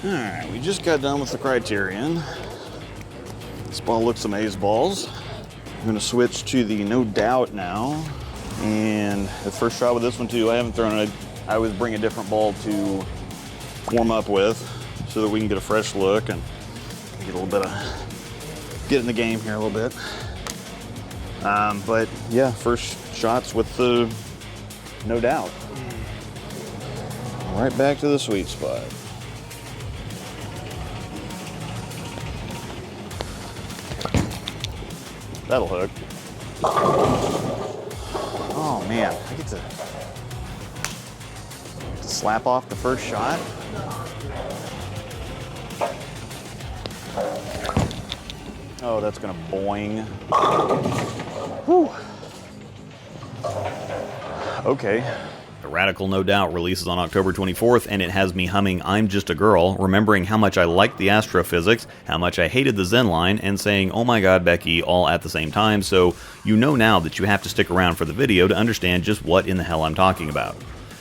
Alright, we just got done with the Criterion. This ball looks amaze balls. I'm going to switch to the No Doubt now. And the first shot with this one too, I haven't thrown it. I always bring a different ball to warm up with so that we can get a fresh look and get a little bit of, get in the game here a little bit. But yeah, first shots with the No Doubt. Right back to the sweet spot. That'll hook. Oh man, I get to slap off the first shot. Oh, that's gonna boing. Whew. Okay. The Radical No Doubt releases on October 24th, and it has me humming I'm Just a Girl, remembering how much I liked the astrophysics, how much I hated the Zen line, and saying, oh my god, Becky, all at the same time, so you know now that you have to stick around for the video to understand just what in the hell I'm talking about.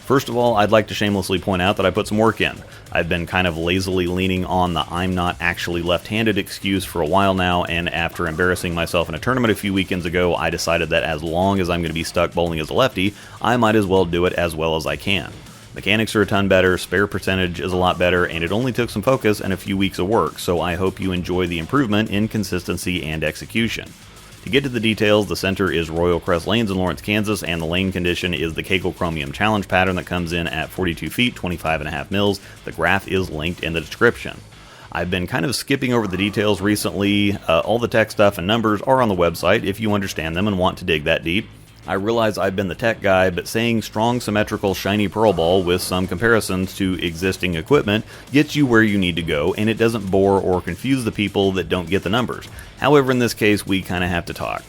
First of all, I'd like to shamelessly point out that I put some work in. I've been kind of lazily leaning on the I'm not actually left-handed excuse for a while now, and after embarrassing myself in a tournament a few weekends ago, I decided that as long as I'm going to be stuck bowling as a lefty, I might as well do it as well as I can. Mechanics are a ton better, spare percentage is a lot better, and it only took some focus and a few weeks of work, so I hope you enjoy the improvement in consistency and execution. To get to the details, the center is Royal Crest Lanes in Lawrence, Kansas, and the lane condition is the Kegel Chromium Challenge pattern that comes in at 42 feet, 25.5 mils. The graph is linked in the description. I've been kind of skipping over the details recently. All the tech stuff and numbers are on the website if you understand them and want to dig that deep. I realize I've been the tech guy, but saying strong symmetrical shiny pearl ball with some comparisons to existing equipment gets you where you need to go, and it doesn't bore or confuse the people that don't get the numbers. However, in this case, we kind of have to talk.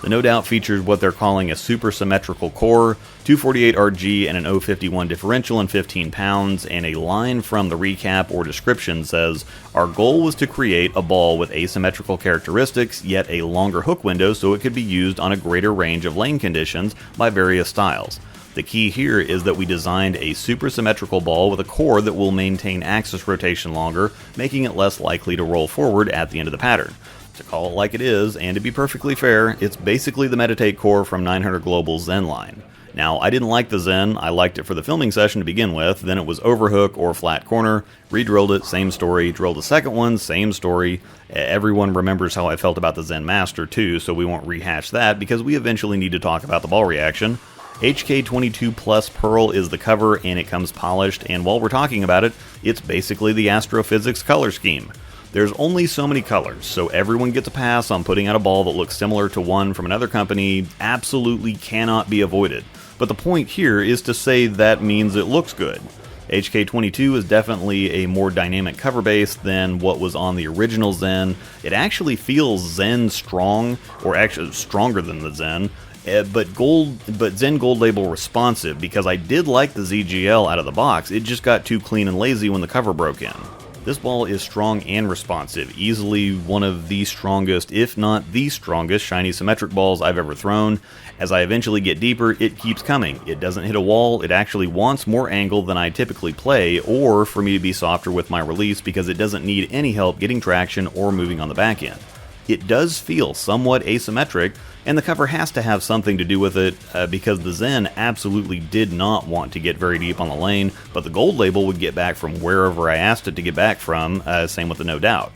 The No Doubt features what they're calling a super symmetrical core, 248 RG and an 051 differential in 15 pounds, and a line from the recap or description says, our goal was to create a ball with asymmetrical characteristics, yet a longer hook window so it could be used on a greater range of lane conditions by various styles. The key here is that we designed a super symmetrical ball with a core that will maintain axis rotation longer, making it less likely to roll forward at the end of the pattern. To call it like it is, and to be perfectly fair, it's basically the Meditate core from 900 Global's Zen line. Now, I didn't like the Zen, I liked it for the filming session to begin with, then it was overhook or flat corner, re-drilled it, same story, drilled a second one, same story. Everyone remembers how I felt about the Zen Master too, so we won't rehash that because we eventually need to talk about the ball reaction. HK22 Plus Pearl is the cover and it comes polished, and while we're talking about it, it's basically the astrophysics color scheme. There's only so many colors, so everyone gets a pass on putting out a ball that looks similar to one from another company. Absolutely cannot be avoided. But the point here is to say that means it looks good. HK22 is definitely a more dynamic cover base than what was on the original Zen. It actually feels Zen strong, or actually stronger than the Zen, but Zen Gold Label responsive, because I did like the ZGL out of the box. It just got too clean and lazy when the cover broke in. This ball is strong and responsive, easily one of the strongest, if not the strongest, shiny symmetric balls I've ever thrown. As I eventually get deeper, it keeps coming. It doesn't hit a wall, it actually wants more angle than I typically play, or for me to be softer with my release because it doesn't need any help getting traction or moving on the back end. It does feel somewhat asymmetric, and the cover has to have something to do with it because the Zen absolutely did not want to get very deep on the lane, but the Gold Label would get back from wherever I asked it to get back from, same with the No Doubt.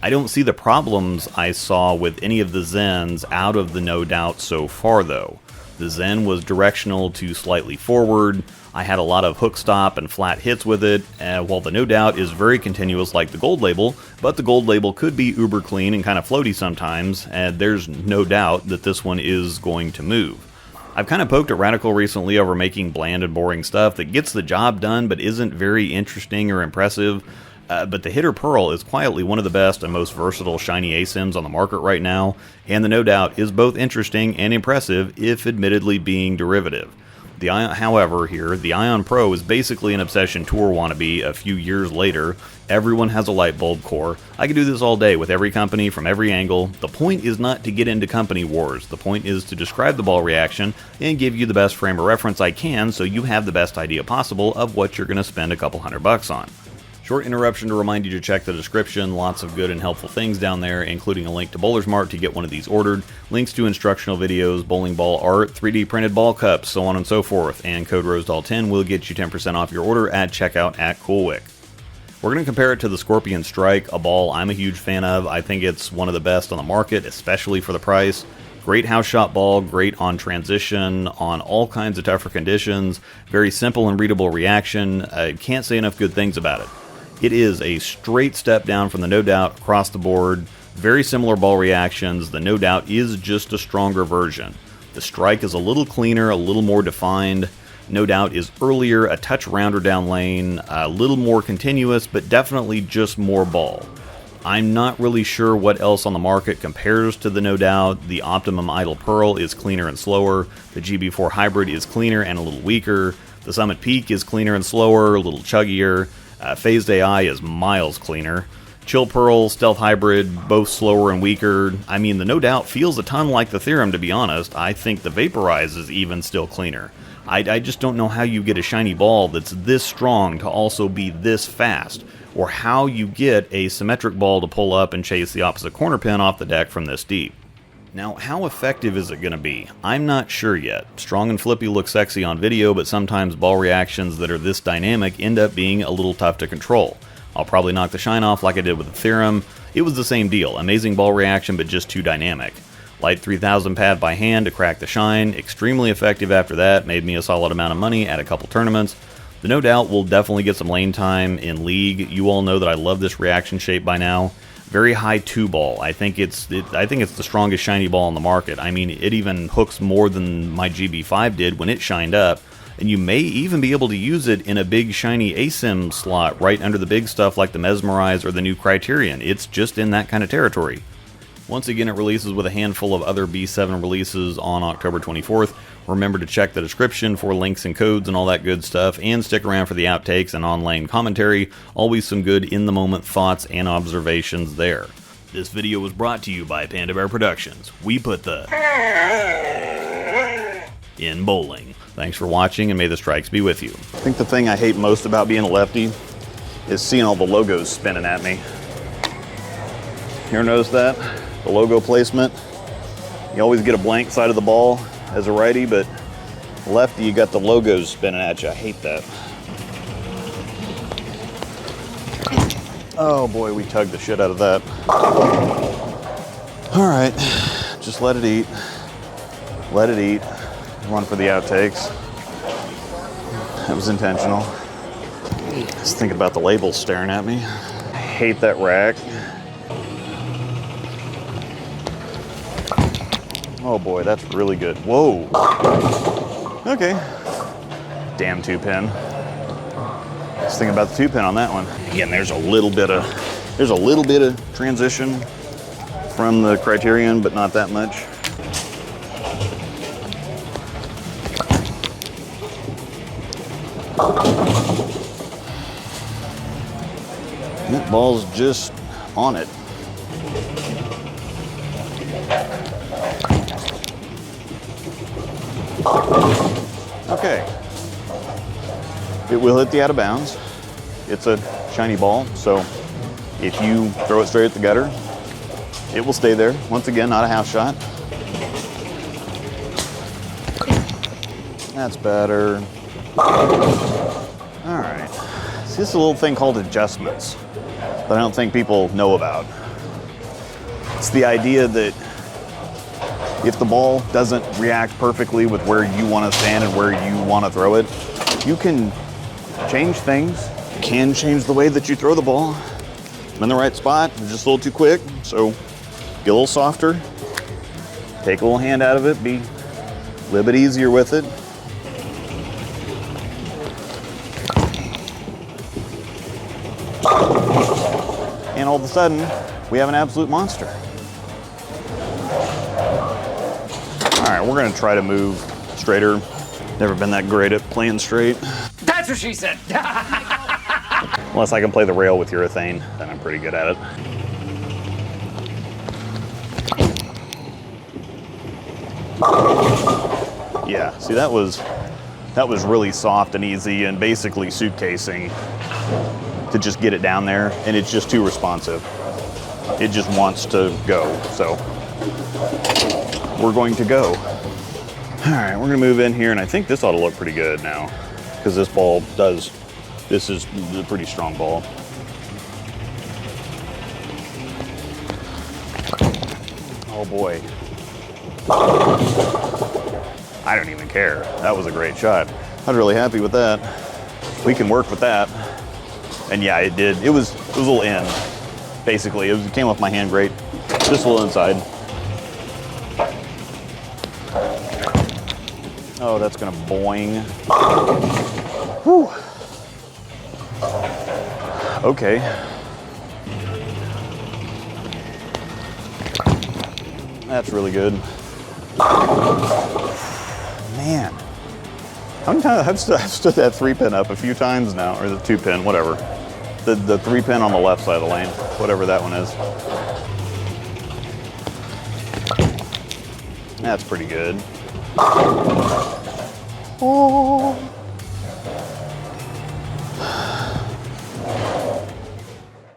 I don't see the problems I saw with any of the Zens out of the No Doubt so far though. The Zen was directional to slightly forward. I had a lot of hook stop and flat hits with it, while the No Doubt is very continuous like the Gold Label, but the Gold Label could be uber clean and kind of floaty sometimes, and there's no doubt that this one is going to move. I've kind of poked at Radical recently over making bland and boring stuff that gets the job done but isn't very interesting or impressive. But the Hitter Pearl is quietly one of the best and most versatile shiny ASIMs on the market right now, and the No Doubt is both interesting and impressive, if admittedly being derivative. However, the Ion Pro is basically an Obsession Tour wannabe a few years later. Everyone has a light bulb core. I could do this all day with every company from every angle. The point is not to get into company wars. The point is to describe the ball reaction and give you the best frame of reference I can so you have the best idea possible of what you're going to spend a couple $100 on. Short interruption to remind you to check the description. Lots of good and helpful things down there, including a link to Bowler's Mart to get one of these ordered, links to instructional videos, bowling ball art, 3D printed ball cups, so on and so forth, and code ROSEDOLL10 will get you 10% off your order at checkout at CoolWick. We're going to compare it to the Scorpion Strike, a ball I'm a huge fan of. I think it's one of the best on the market, especially for the price. Great house shot ball, great on transition, on all kinds of tougher conditions, very simple and readable reaction. I can't say enough good things about it. It is a straight step down from the No Doubt across the board. Very similar ball reactions. The No Doubt is just a stronger version. The Strike is a little cleaner, a little more defined. No Doubt is earlier, a touch rounder down lane, a little more continuous, but definitely just more ball. I'm not really sure what else on the market compares to the No Doubt. The Optimum Idle Pearl is cleaner and slower. The GB4 Hybrid is cleaner and a little weaker. The Summit Peak is cleaner and slower, a little chuggier. Phased AI is miles cleaner. Chill Pearl, Stealth Hybrid, both slower and weaker. I mean, the No Doubt feels a ton like the Theorem, to be honest. I think the Vaporize is even still cleaner. I just don't know how you get a shiny ball that's this strong to also be this fast, or how you get a symmetric ball to pull up and chase the opposite corner pin off the deck from this deep. Now, how effective is it going to be? I'm not sure yet. Strong and flippy look sexy on video, but sometimes ball reactions that are this dynamic end up being a little tough to control. I'll probably knock the shine off like I did with the Theorem. It was the same deal. Amazing ball reaction, but just too dynamic. Light 3000 pad by hand to crack the shine. Extremely effective after that. Made me a solid amount of money at a couple tournaments. The No Doubt will definitely get some lane time in League. You all know that I love this reaction shape by now. Very high 2 ball. I think it's the strongest shiny ball on the market. I mean, it even hooks more than my GB5 did when it shined up, and you may even be able to use it in a big shiny ASIM slot right under the big stuff like the Mesmerize or the new Criterion. It's just in that kind of territory. Once again, it releases with a handful of other B7 releases on October 24th. Remember to check the description for links and codes and all that good stuff, and stick around for the outtakes and on-lane commentary. Always some good in-the-moment thoughts and observations there. This video was brought to you by Panda Bear Productions. We put the in bowling. Thanks for watching, and may the strikes be with you. I think the thing I hate most about being a lefty is seeing all the logos spinning at me. You ever notice that? The logo placement. You always get a blank side of the ball as a righty, but lefty, you got the logos spinning at you. I hate that. Oh boy, we tugged the shit out of that. All right, just let it eat. Let it eat. One for the outtakes. That was intentional. Just thinking about the labels staring at me. I hate that rack. Oh boy, that's really good. Whoa. Okay. Damn 2-pin. Just thinking about the 2-pin on that one. Again, there's a little bit of transition from the Criterion, but not that much. That ball's just on it. Okay. It will hit the out of bounds. It's a shiny ball, so if you throw it straight at the gutter, it will stay there. Once again, not a house shot. That's better. All right. See, this is a little thing called adjustments that I don't think people know about. It's the idea that if the ball doesn't react perfectly with where you want to stand and where you want to throw it, you can change things. You can change the way that you throw the ball. I'm in the right spot, it's just a little too quick, so get a little softer, take a little hand out of it, be a little bit easier with it. And all of a sudden, we have an absolute monster. All right, we're gonna try to move straighter. Never been that great at playing straight. That's what she said. Unless I can play the rail with urethane, then I'm pretty good at it. Yeah, see that was really soft and easy and basically suitcasing to just get it down there, and it's just too responsive. It just wants to go, so we're going to go. All right, we're gonna move in here, and I think this ought to look pretty good now, because this ball does, this is a pretty strong ball. Oh boy. I don't even care. That was a great shot. I was really happy with that. We can work with that. And yeah, it did. It was a little in, basically. It came off my hand great. Just a little inside. Oh, that's gonna boing. Whew. Okay. That's really good. Man. How many times I've stood that 3-pin up a few times now, or the 2-pin, whatever. The 3-pin on the left side of the lane, whatever that one is. That's pretty good. Oh.